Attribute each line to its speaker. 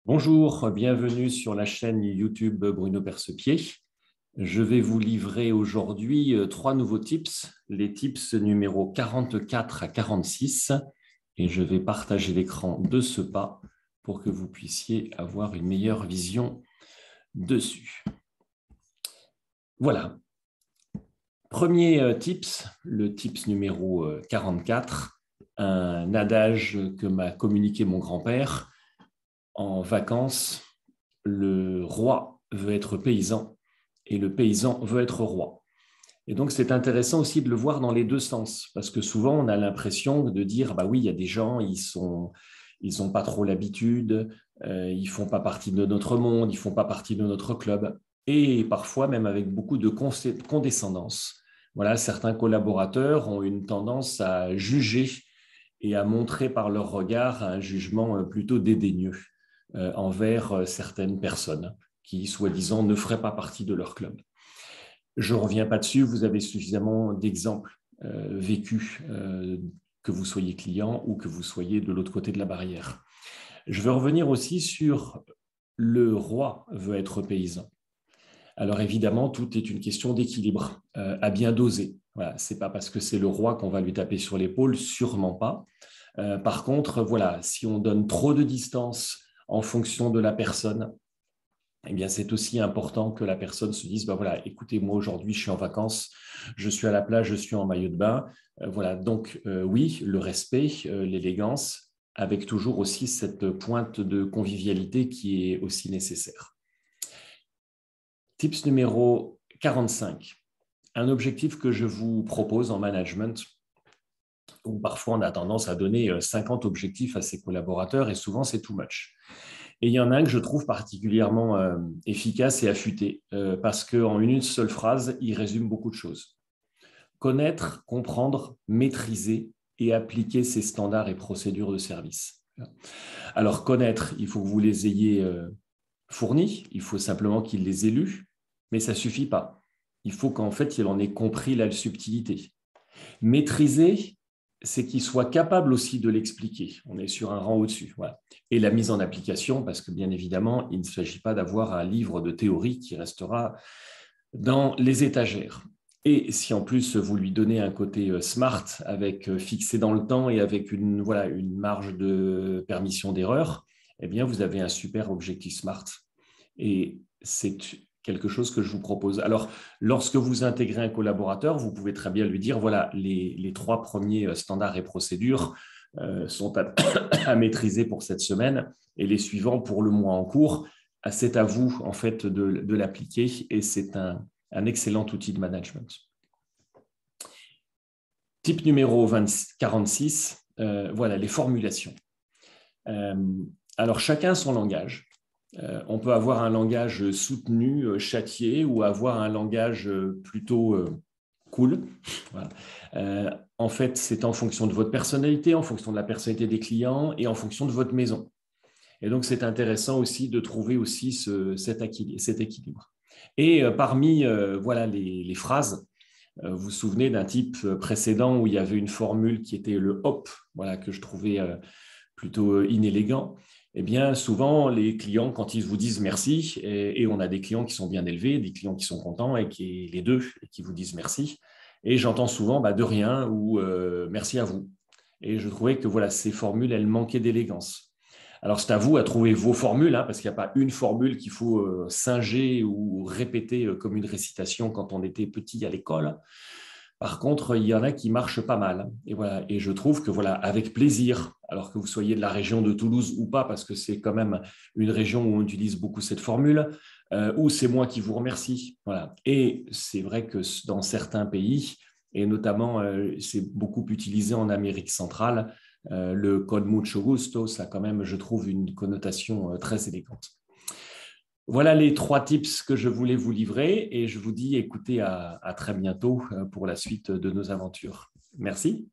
Speaker 1: Bonjour, bienvenue sur la chaîne YouTube Bruno Percepied. Je vais vous livrer aujourd'hui trois nouveaux tips, les tips numéro 44 à 46, et je vais partager l'écran de ce pas pour que vous puissiez avoir une meilleure vision dessus. Voilà. Premier tips, le tips numéro 44, un adage que m'a communiqué mon grand-père. En vacances, le roi veut être paysan et le paysan veut être roi. Et donc, c'est intéressant aussi de le voir dans les deux sens, parce que souvent, on a l'impression de dire, bah oui, il y a des gens, ils n'ont pas trop l'habitude, ils ne font pas partie de notre monde, ils ne font pas partie de notre club. Et parfois, même avec beaucoup de condescendance. Voilà, certains collaborateurs ont une tendance à juger et à montrer par leur regard un jugement plutôt dédaigneux envers certaines personnes qui, soi-disant, ne feraient pas partie de leur club. Je ne reviens pas dessus, vous avez suffisamment d'exemples vécus, que vous soyez client ou que vous soyez de l'autre côté de la barrière. Je veux revenir aussi sur le roi veut être paysan. Alors évidemment, tout est une question d'équilibre, à bien doser. Voilà, ce n'est pas parce que c'est le roi qu'on va lui taper sur l'épaule, sûrement pas. Par contre, voilà, si on donne trop de distance en fonction de la personne, eh bien, c'est aussi important que la personne se dise, bah voilà, écoutez, moi aujourd'hui, je suis en vacances, je suis à la plage, je suis en maillot de bain. Voilà, donc oui, le respect, l'élégance, avec toujours aussi cette pointe de convivialité qui est aussi nécessaire. Tips numéro 45. Un objectif que je vous propose en management, où parfois on a tendance à donner 50 objectifs à ses collaborateurs et souvent c'est too much. Et il y en a un que je trouve particulièrement efficace et affûté parce qu'en une seule phrase, il résume beaucoup de choses. Connaître, comprendre, maîtriser et appliquer ces standards et procédures de service. Alors connaître, il faut que vous les ayez fournis, il faut simplement qu'il les ait lus, mais ça ne suffit pas. Il faut qu'en fait, il en ait compris la subtilité. Maîtriser, c'est qu'il soit capable aussi de l'expliquer. On est sur un rang au-dessus. Voilà. Et la mise en application, parce que bien évidemment, il ne s'agit pas d'avoir un livre de théorie qui restera dans les étagères. Et si en plus vous lui donnez un côté smart, avec fixé dans le temps et avec une marge de permission d'erreur, eh bien vous avez un super objectif smart. Et c'est quelque chose que je vous propose. Alors, lorsque vous intégrez un collaborateur, vous pouvez très bien lui dire, voilà, les trois premiers standards et procédures sont à maîtriser pour cette semaine et les suivants pour le mois en cours. C'est à vous, en fait, de l'appliquer et c'est un excellent outil de management. Type numéro 46, voilà, les formulations. Alors, chacun son langage. On peut avoir un langage soutenu, châtié, ou avoir un langage plutôt cool. Voilà. En fait, c'est en fonction de votre personnalité, en fonction de la personnalité des clients et en fonction de votre maison. Et donc, c'est intéressant aussi de trouver aussi cet équilibre. Et parmi voilà, les phrases, vous vous souvenez d'un type précédent où il y avait une formule qui était le hop, voilà, que je trouvais plutôt inélégant. Eh bien, souvent, les clients, quand ils vous disent merci, et on a des clients qui sont bien élevés, des clients qui sont contents, et qui les deux, et qui vous disent merci. Et j'entends souvent bah, de rien ou merci à vous. Et je trouvais que voilà, ces formules, elles manquaient d'élégance. Alors, c'est à vous à trouver vos formules, hein, parce qu'il n'y a pas une formule qu'il faut singer ou répéter comme une récitation quand on était petit à l'école. Par contre, il y en a qui marchent pas mal. Et voilà. Et je trouve que voilà, avec plaisir, alors que vous soyez de la région de Toulouse ou pas, parce que c'est quand même une région où on utilise beaucoup cette formule, ou c'est moi qui vous remercie. Voilà. Et c'est vrai que dans certains pays, et notamment c'est beaucoup utilisé en Amérique centrale, le con mucho gusto, ça a quand même, je trouve, une connotation très élégante. Voilà les trois tips que je voulais vous livrer et je vous dis écoutez à très bientôt pour la suite de nos aventures. Merci.